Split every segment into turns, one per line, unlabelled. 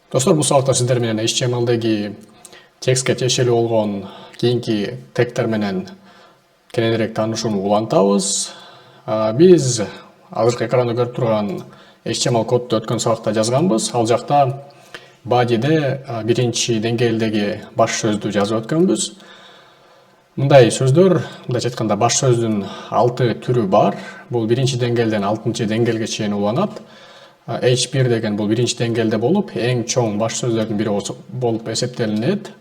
Достор, бул сабакта сиздер менен HTML'деги текстке тиешелүү болгон кийинки тегтер менен кененирээк таанышууну улантабыз. Биз азыркы экранда көрүп турган HTML кодду өткөн сабакта жазганбыз. Ал жакта body'де биринчи деңгээлдеги баш сөздү жазып өткөнбүз. Мындай сөздөр, мындайча айтканда, баш сөздүн 6 түрү бар. Бул биринчи деңгээлден 6-чы деңгээлге чейин уланат. H1 деген бул биринчи деңгээлде болуп, эң чоң баш сөздөрдүн бири болуп эсептелинет.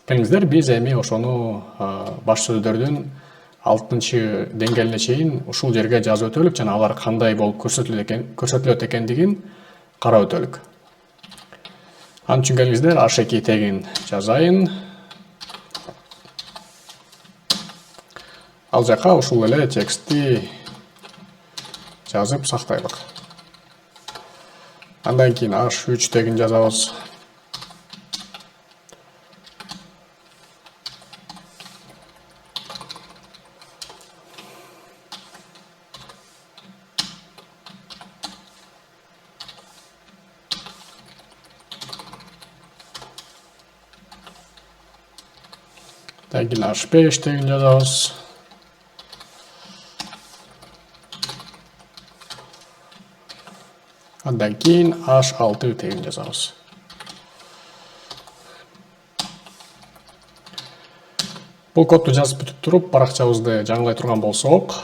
Келиңиздер, биз эми ошону баш сөздөрдүн 6-чы деңгээлине чейин ушул жерге жазып өтөлүк жана алар кандай болуп көрсөтүлөт экендигин карап өтөлүк. Ал үчүн келиңиздер, H2 тегин жазайын. Ал жака ушул эле текстти жазып сактайлык. Андан кийин H3 тегин жазабыз. Андан кийин H5 тегин жазабыз. Андан кийин H6 тегин жазабыз. Бул кодду жазып бүтүп туруп, баракчабызды жаңылай турган болсок,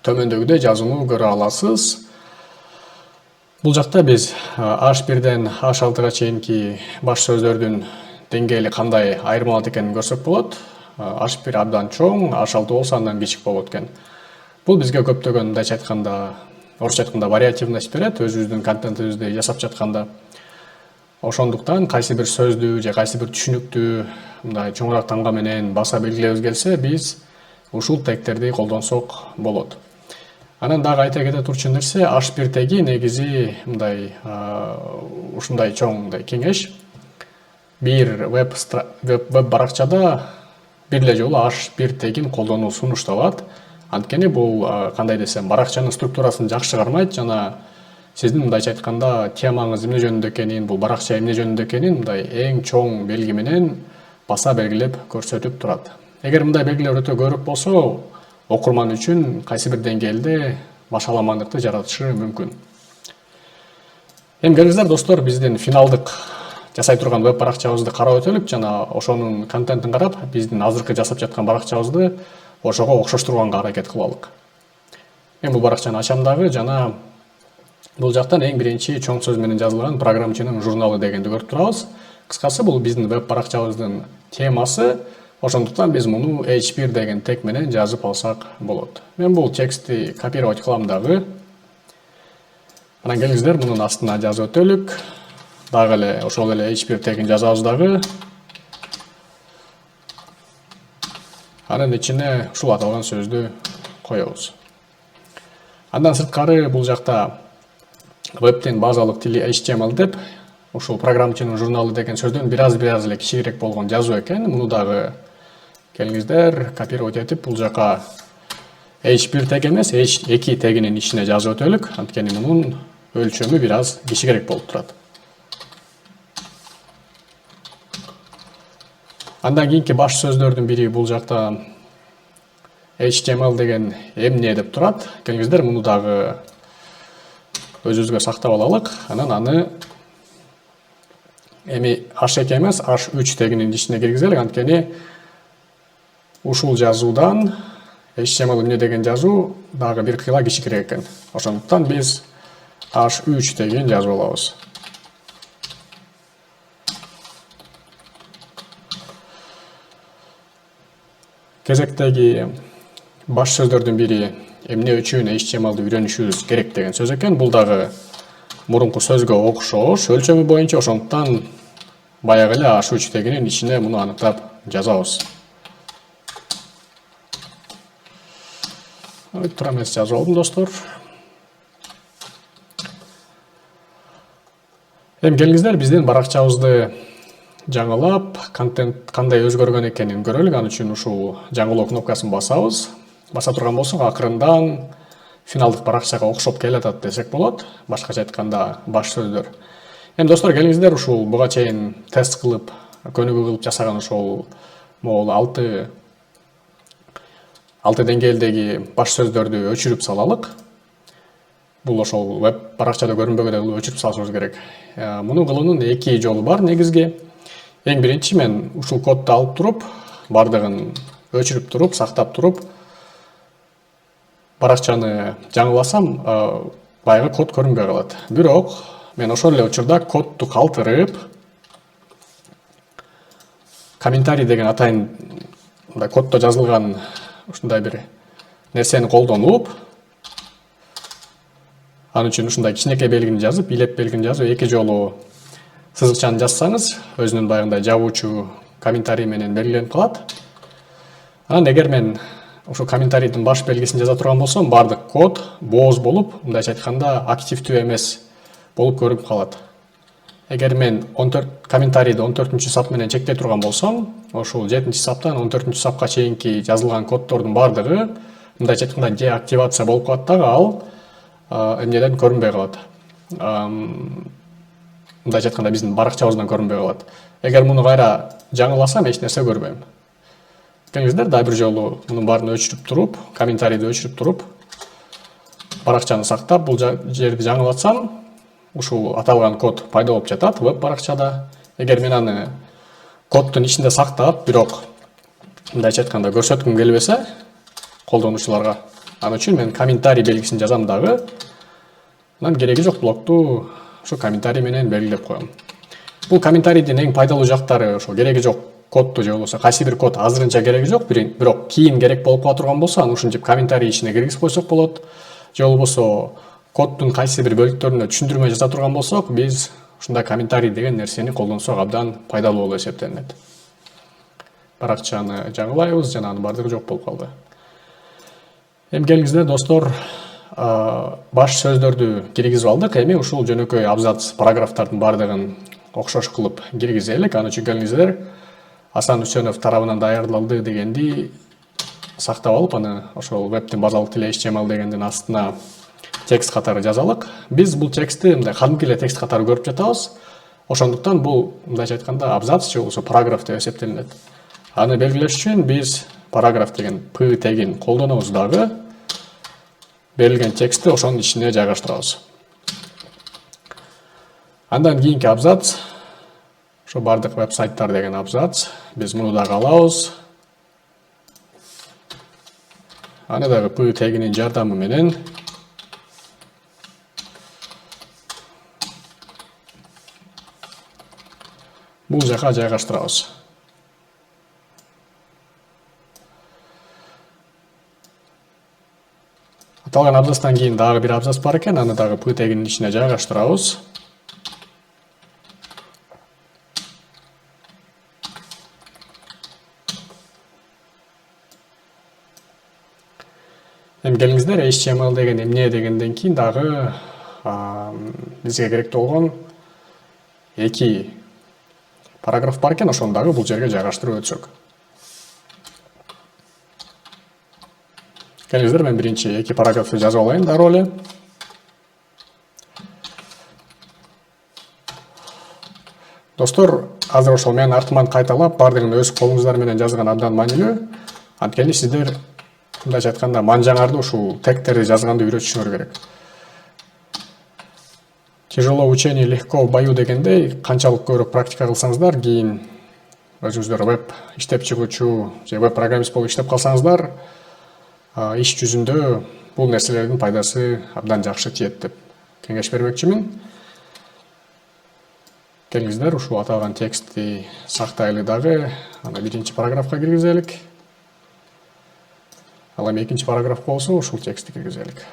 төмөндөгүдөй жазууну көрө аласыз. Бул жакта биз H1ден H6га чейинки баш сөздөрдүн деңгээли кандай айырмаланат экенин көрсөк болот. H1 абдан чоң, H6 болсо андан кичик болот экен. Бул бизге көптөгөн, мындайча айтканда, орусча айтканда вариативность берет, өзүбүздүн контентибизди жасап жатканда. Ошондуктан кайсы бир сөздү же кайсы бир түшүнүктү мындай чоңураак таңга менен баса белгилебиз келсе, биз ушул тегтерди колдонсок болот. Анан дагы айта кете турчу нерсе, H1 теги негизи мындай ушундай чоң кеңеш. Бир веб баракчада бир эле жолу H1 тегин колдонуу сунушталат. Анткени бул кандай десем, баракчанын структурасын жакшы кармайт жана сиздин мындайча айтканда темаңыз эмне жөнүндө экенин, бул баракча эмне жөнүндө экенин мындай эң чоң белги менен баса белгилеп көрсөтүп турат. Эгер мындай белгилер өтө көбүрөөк болсо, окурман үчүн кайсы бир деңгээлде башаламандыкты жаратышы мүмкүн. Эми келиңиздер достор, биздин финалдык жасай турган веб баракчабызды карап өтөлүк жана ошонун контентин карап, биздин азыркы жасап жаткан баракчабызды ошого окшоштурганга аракет кылалык. Мен бул баракчаны ачам дагы жана бул жактан эң биринчи чоң сөз менен жазылган программчынын журналы дегенди көрүп турабыз. Кыскасы, бул биздин веб баракчабыздын темасы, ошондуктан биз муну H1 деген тег менен жазып алсак болот. Мен бул текстти копировать кылам дагы. Анан келиңиздер, мунун астына жазып өтөлүк. Дагы эле ошол эле H1 тегин жазабыз дагы. Анын ичине ушул аталган сөздү коебуз. Андан сырткары бул жакта вебтин базалык тили HTML деп, ушул программчынын журналы деген сөздөн бир аз эле кичирээк болгон жазуу экен. Муну дагы келиңиздер копировать этип, бул жака H1 тег эмес, H2 тегинин ичине жазып өтөлүк. Анткени мунун өлчөмү бир аз кичирээк болуп турат. Андан кийинки баш сөздөрдүн бири бул жакта HTML деген эмне деп турат. Келиңиздер, муну дагы өзүбүзгө сактап алалык. Анан аны эми H2 эмес, H3 тегинин ичине киргизелик. Анткени ушул жазуудан HTML эмне деген жазуу дагы бир кыйла кичикирээк экен. Ошондуктан биз H3 тегин жазып алабыз. Кезектеги баш сөздөрдүн бири эмне үчүн HTML-ды үйрөнүшүбүз керек деген сөз экен. Бул дагы мурунку сөзгө окшош, өлчөмү боюнча, ошондуктан баягы эле H3 тегинин ичине муну аныктап жазабыз. Тура эмес жазып алдым, достор. Эми келиңиздер, биздин баракчабызды жаңылап, контент кандай өзгөргөн экенин көрөлүк. Ал үчүн ушул жаңылоо кнопкасын басабыз. Баса турган болсок, акырындан финалдык баракчага окшоп келатат десек болот. Башкача айтканда, баш сөздөр Эми достор, келиңиздер ушул буга чейин тест кылып, көнүгүү кылып жасаган ошол могул 6 деңгээлдеги баш сөздөрдү өчүрүп салалык. Бул ошол веб баракчада көрүнбөгөндөй кылып өчүрүп салышыбыз керек. Муну кылуунун 2 жолу бар негизги. Эң биринчи, мен ушул кодду алып туруп, бардыгын өчүрүп туруп, сактап туруп, баракчаны жаңыласам, баягы код көрүнбөй калат. Бирок мен ошол эле учурда кодду калтырып, комментарий деген атайын мындай коддо жазылган ушундай бир нерсени колдонуп, анын үчүн ушундай кичинекей белгини жазып, илеп белгини жазып, 2 жолу сызыкчаны жазсаңыз, өзүнүн баягындай жабуучу комментарий менен белгиленип калат. Анан эгер мен ошол комментарийдин баш белгисин жаза турган болсом, бардык код бооз болуп, мындайча айтканда активдүү эмес болуп көрүнүп калат. Эгер мен 14 комментарийди 14-сап менен чектей турган болсом, ошол 7-саптан 14-сапка чейинки жазылган коддордун бардыгы мындайча айтканда деактивация болуп калат дагы, ал эмнеден көрүнбөй калат. Мындайча айтканда биздин баракчабыздан көрүнбөй калат. Эгер муну кайра жаңыласам, эч нерсе көрбөйм. Келиңиздер, да бир жолу мунун баарын өчүрүп туруп, комментарийди өчүрүп туруп, баракчаны сактап, бул жерди жаңылатсам, ушул аталган код пайда болуп жатат веб баракчада. Эгер мен аны коддун ичинде сактап, бирок мындайча айтканда көрсөткүм келбесе колдонуучуларга, аны үчүн мен комментарий белгисин жазам дагы. Анан кереги жок блокту ошо комментарий менен белгилеп коем. Бул комментарийдин эң пайдалуу жактары ошо кереги жок кодду же болбосо кайсы бир код азырынча кереги жок, бирок кийин керек болуп кала турган болсо, аны ушинтип комментарий ичине киргизип койсок болот. Же болбосо коддун кайсы бир бөлүктөрүнө түшүндүрмө жаза турган болсок, биз ушундай комментарий деген нерсени колдонсок абдан пайдалуу болуп эсептелинет. Баракчаны жаңылайбыз, жана анын бардыгы жок болуп калды. Эми келиңиздер достор, баш сөздөрдү киргизип алдык. Эми ушул жөнөкөй абзац параграфтардын бардыгын окшош кылып киргизелик. Аны үчүн келиңиздер, Асан Үсөнов тарабынан даярдалды дегенди сактап алып, аны ошол вебтин базалык тили HTML дегендин астына текст катары жазалык. Биз бул текстти мындай кадимки эле текст катары көрүп жатабыз. Ошондуктан бул мындайча айтканда абзац же болбосо параграф деп эсептелинет. Аны белгилеш үчүн биз параграф деген P тегин колдонобуз дагы. Берилген текстти ошонун ичине жайгаштырабыз. Андан кийинки абзац, ошо бардык веб-сайттар деген абзац. Биз муну дагы алабыз. Аны дагы P тегинин жардамы менен бул жака жайгаштырабыз. Аталган абзацтан кийин дагы бир абзац бар экен, аны дагы P тегинин ичине жайгаштырабыз. Эми келиңиздер, HTML деген эмне дегенден кийин дагы бизге керектүү болгон 2 параграф бар экен, ошону дагы бул жерге жайгаштырып өтсөк. Келиңиздер, мен биринчи 2 параграфты жазып алайын дароо эле. Достор, азыр ошол менин артыман кайталап, бардыгын өз колуңуздар менен жазган абдан маанилүү. Анткени сиздер мындайча айтканда манжаңарды ушул тегтерди жазганды үйрөтүшүңөр керек. Тяжело учение, легко в бою дегендей, канчалык көбүрөөк практика кылсаңыздар, кийин өзүңүздөр веб иштеп чыгуучу же веб программист болуп иштеп калсаңыздар, иш жүзүндө бул нерселердин пайдасы абдан жакшы тиет деп кеңеш бермекчимин. Келиңиздер, ушул аталган текстти сактайлы дагы, аны биринчи параграфка киргизелик. Ал эми экинчи параграф болсо, ушул текстти киргизелик.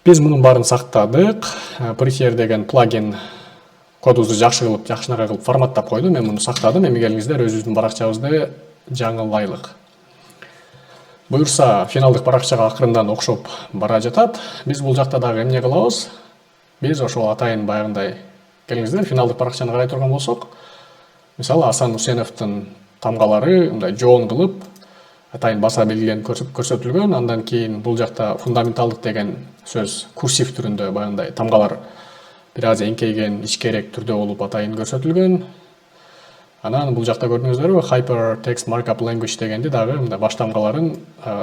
Биз мунун баарын сактадык. Prettier деген плагин кодубузду жакшы кылып, жакшынаак кылып форматтап койду. Мен муну сактадым. Эми келиңиздер, өзүбүздүн баракчабызды жаңылайлык. Буюрса, финалдык баракчага акырындан окшоп бара жатат. Биз бул жакта дагы эмне кылабыз? Биз ошол атайын баягындай, келиңиздер, финалдык баракчаны карай турган болсок, Мисалы Асан Усеновдун тамгалары мындай жоон кылып атайын баса белгилерин көрсөтүлгөн. Андан кийин бул жакта фундаменталдык деген сөз курсив түрүндө баягындай тамгалар бир аз эңкейген, ичкерээк түрдө болуп атайын көрсөтүлгөн. Анан бул жакта көрдүңүздөрбү, Hypertext Markup Language дегенди дагы мындай баш тамгаларын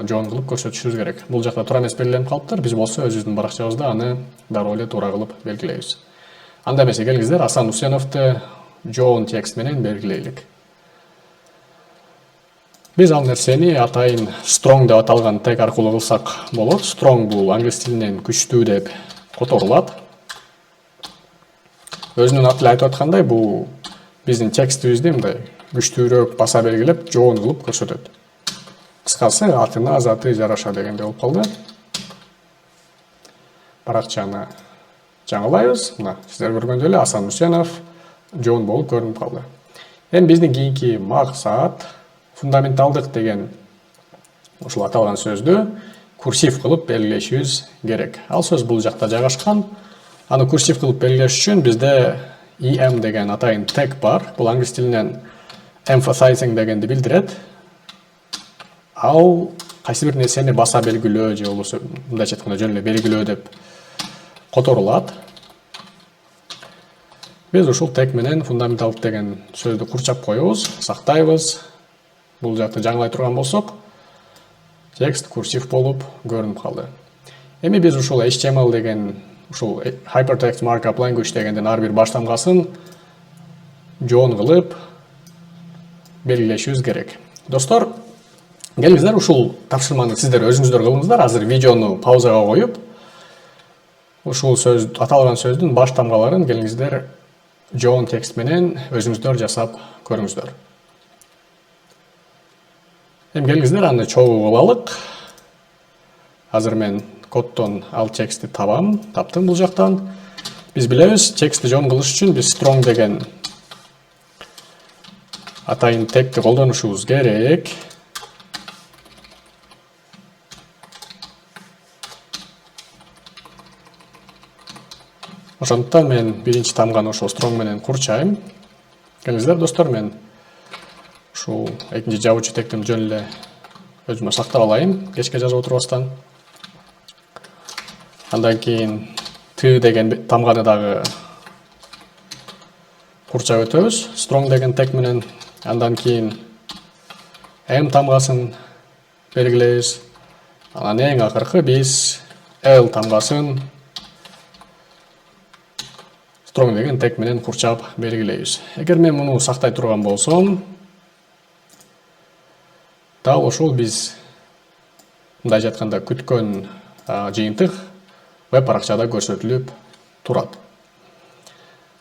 жоон кылып көрсөтүшүбүз керек. Бул жакта туура эмес белгиленип калыптыр. Биз болсо өзүбүздүн баракчабызда аны дароо эле туура кылып белгилейбиз. Анда эмесе келиңиздер Асан Усеновду жоон текст менен белгилейлик. Биз ал нерсени атайын strong деп аталган тег аркылуу кылсак болот. Strong бул англис тилинен күчтүү деп которулат. Өзүнүн аты эле айтып аткандай, бул биздин текстибизди мындай күчтүүрөөк баса белгилеп, жоон кылып көрсөтөт. Кыскасы атына заты жараша дегендей болуп калды. Баракчаны жаңылайбыз. Мына сиздер көргөндөй эле Асан Усенов жоон болуп көрүнүп калды. Эми биздин кийинки максат фундаменталдык деген ушул аталган сөздү курсив кылып белгилешибиз керек. Ал сөз бул жакта жайгашкан. Аны курсив кылып белгилеш үчүн бизде em деген атайын тег бар. Бул англис тилинен emphasizing дегенди билдирет. Ал кайсы бир нерсени баса белгилөө же болбосо мындайча айтканда жөн эле белгилөө деп которулат. Биз ушул тег менен фундаменталдык деген сөздү курчап коебуз, сактайбыз. Бул жакты жаңылай турган болсок, текст курсив болуп көрүнүп калды. Эми биз ушул HTML деген, ушул Hypertext Markup Language дегендин ар бир баш тамгасын жоон кылып белгилешибиз керек. Достор, келиңиздер ушул тапшырманы сиздер өзүңүздөр кылыңыздар. Азыр видеону паузага коюп, ушул сөз аталган сөздүн баш тамгаларын келиңиздер жоон текст менен өзүңүздөр жасап көрүңүздөр. Эми келиңиздер аны чогуу кылалык. Азыр мен коддон ал текстти таптым бул жактан. Биз билебиз, текстти жоон кылыш үчүн биз strong деген атайын тегти колдонушубуз керек. Ошондуктан мен биринчи тамганы ошол strong менен курчайм. Келиңиздер достор, мен ушул экинчи жабуучу тегтимди жөн эле өзүмө сактап алайын, кечке жазып отурбастан. Андан кийин T деген тамганы дагы курчап өтөбүз, strong деген тег менен. Андан кийин M тамгасын белгилейбиз. Анан эң акыркы биз L тамгасын strong деген тег менен курчап белгилейбиз. Эгер мен муну сактай турган болсом, дал ошол биз мындайча айтканда күткөн жыйынтык веб баракчада көрсөтүлүп турат.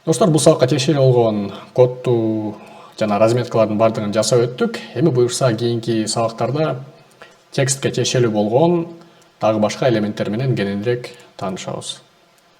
Достор, бул сабакка тиешелүү болгон кодду жана разметкалардын бардыгын жасап өттүк. Эми буюрса кийинки сабактарда текстке тиешелүү болгон дагы башка элементтер менен кененирээк таанышабыз.